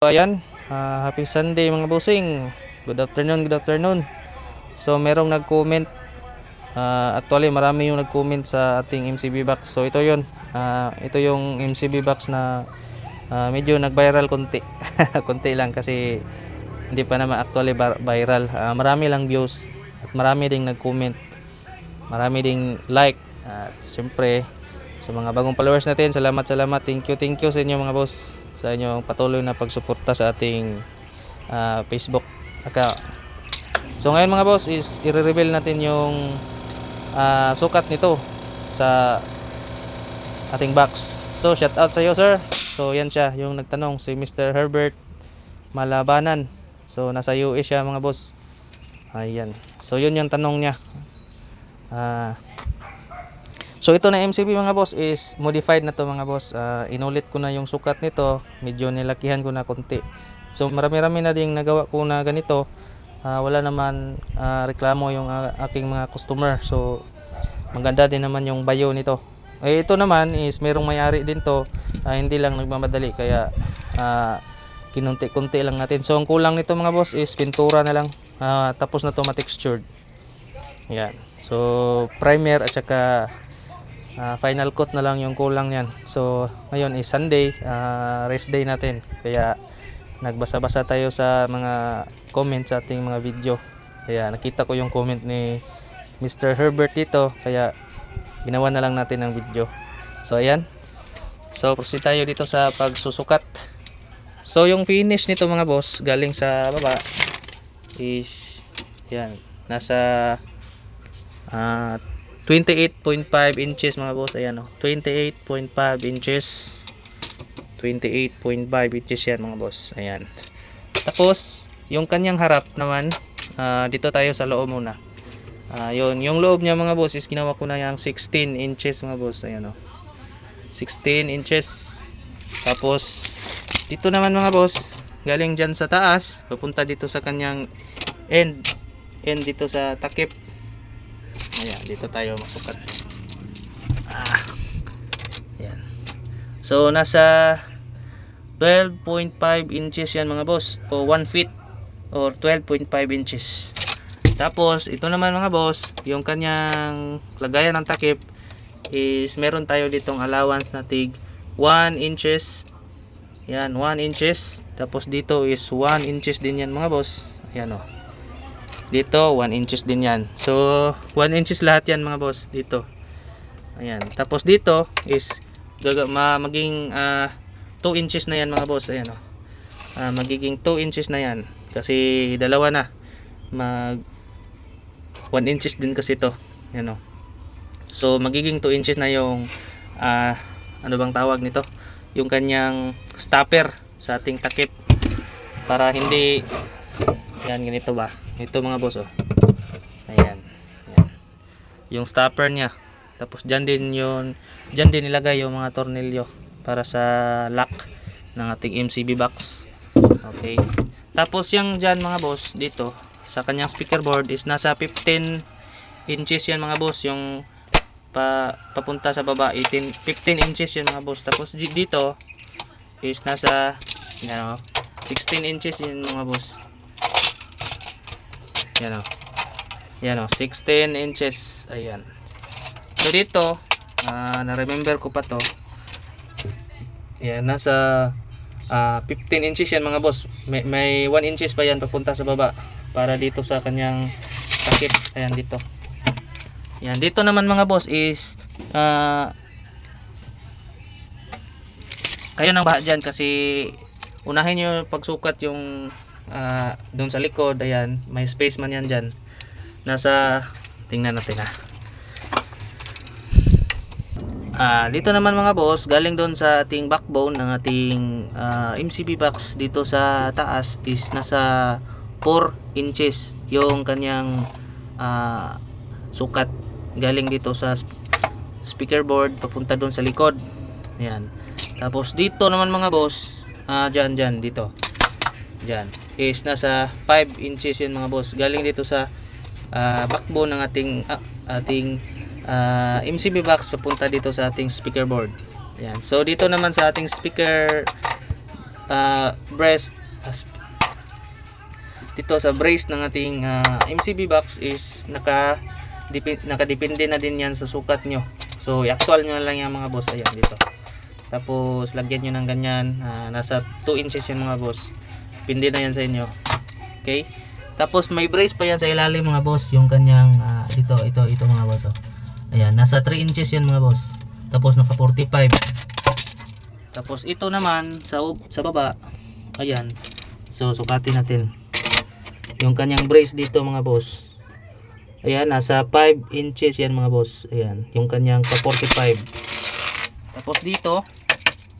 Ayan, happy Sunday mga bossing. Good afternoon, good afternoon. So merong nag-comment. Actually marami yung nag-comment sa ating MCB box. So ito yun. Ito yung MCB box na medyo nag-viral konti. Konti lang kasi hindi pa naman actually viral. Marami lang views at marami ding nag-comment. Marami ding like. At siyempre sa mga bagong followers natin, salamat. Thank you sa inyo mga boss, sa inyong patuloy na pagsuporta sa ating Facebook account. So ngayon mga boss is i-reveal natin yung sukat nito sa ating box. So shout out sa iyo sir. So yan siya, yung nagtanong, si Mr. Herbert Malabanan. So nasa US siya mga boss. Ayan. So yun yung tanong niya. So ito na MCB mga boss is modified na to mga boss. Inulit ko na yung sukat nito, medyo nilakihan ko na konti. So marami-rami na ding nagawa ko na ganito. Wala naman reklamo yung aking mga customer. So maganda din naman yung bayo nito. Ito naman is merong may-ari din to. Hindi lang nagmamadali kaya kinunti-kunti lang natin. So ang kulang nito mga boss is pintura na lang. Tapos na to ma-textured. Yan. So primer at saka final coat na lang yung kulang yan. So ngayon is Sunday, rest day natin, kaya nagbasa-basa tayo sa mga comments sa ating mga video. Kaya nakita ko yung comment ni Mr. Herbert dito, kaya ginawa na lang natin ng video. So ayan, so proceed tayo dito sa pagsusukat. So yung finish nito mga boss galing sa baba is yan, nasa 28.5 inches mga boss. Ayan o, 28.5 inches. 28.5 inches yan mga boss. Ayan. Tapos yung kanyang harap naman, dito tayo sa loob muna. Yung loob niya mga boss is ginawa ko na yung 16 inches mga boss. Ayan o, 16 inches. Tapos dito naman mga boss, galing dyan sa taas papunta dito sa kanyang end dito sa takip. Ayan, dito tayo masukat. Ayan. So nasa 12.5 inches yan mga boss, o 1 feet or 12.5 inches. Tapos ito naman mga boss, yung kanyang lagayan ng takip is meron tayo ditong allowance na tig 1 inches. Yan, 1 inches. Tapos dito is 1 inches din yan mga boss. Ayan o, dito 1 inches din yan. So 1 inches lahat yan mga boss dito. Ayan. Tapos dito is maging 2 inches na yan mga boss. Ayan o, magiging 2 inches na yan kasi dalawa na, mag 1 inches din kasi to. Ayan o. So magiging 2 inches na yung ano bang tawag nito, yung kanyang stopper sa ating takip, para hindi yan ganito ba. Ito mga boss oh. Ayan. Ayan. Yung stopper niya. Tapos dyan din nilagay yung mga tornilyo para sa lock ng ating MCB box. Okay. Tapos yung dyan mga boss dito sa kanyang speaker board is nasa 15 inches yan mga boss. Yung papunta sa baba 15 inches yan mga boss. Tapos dito is nasa 16 inches yan mga boss. Yan o. Yan o, 16 inches. Ayan. So dito, na-remember ko pa to. Yan, nasa 15 inches yan mga boss. May 1 inches pa yan papunta sa baba para dito sa kanyang takip. Ayan dito. Yan, dito naman mga boss is kayo nang baha dyan kasi unahin nyo pagsukat yung doon sa likod. Ayan, may space man yan dyan. Tingnan natin dito naman mga boss, galing doon sa ating backbone ng ating MCB box dito sa taas is nasa 4 inches yung kanyang sukat galing dito sa speaker board papunta doon sa likod. Ayan. Tapos dito naman mga boss, dyan dito dyan is nasa 5 inches yun mga boss, galing dito sa backbone ng ating MCB box papunta dito sa ating speaker board. Ayan. So dito naman sa ating speaker breast dito sa brace ng ating MCB box is nakadepende na din yan sa sukat nyo. So i-actual nyo lang yan mga boss. Ayan dito. Tapos lagyan nyo ng ganyan. Nasa 2 inches yan mga boss. Depende na yan sa inyo. Okay. Tapos may brace pa yan sa ilalim mga boss. Yung kanyang ito mga boss. Oh. Ayan. Nasa 3 inches yan mga boss. Tapos naka 45. Tapos ito naman sa baba. Ayan. So sukatin natin. Yung kanyang brace dito mga boss. Ayan, nasa 5 inches yan mga boss. Ayan, yung kanyang 45. Tapos dito,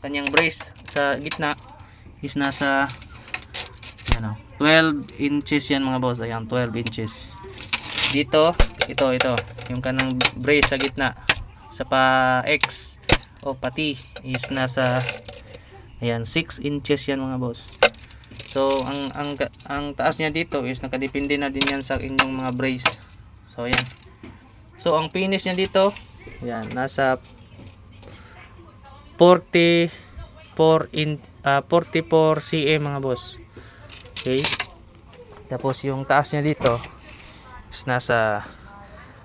kanyang brace sa gitna is nasa 12 inches yan mga boss. Ayan, 12 inches. Dito, ito, yung kanyang brace sa gitna sa pa X o pati is nasa ayan, 6 inches yan mga boss. So ang taas niya dito is nakadepende na din yan sa inyong mga brace. So ayan. So ang finish niya dito, ayan, nasa 44 cm mga boss. Okay? Tapos yung taas niya dito is nasa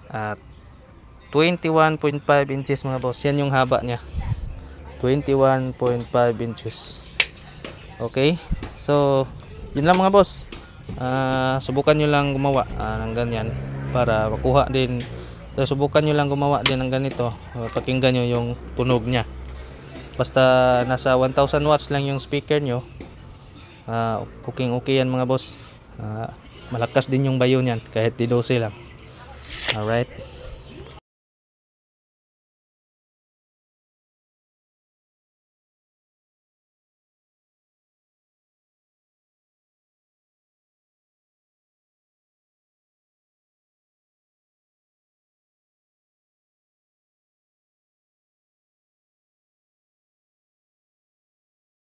21.5 inches mga boss. Yan yung haba niya. 21.5 inches. Okay? So, yun lang mga boss. Subukan nyo lang gumawa ng ganyan para makuha din. So, subukan nyo lang gumawa din ng ganito. Pakinggan nyo yung tunog nya. Basta nasa 1000 watts lang yung speaker nyo. Okay yan mga boss. Malakas din yung bayo nyan kahit di 12 lang. Alright.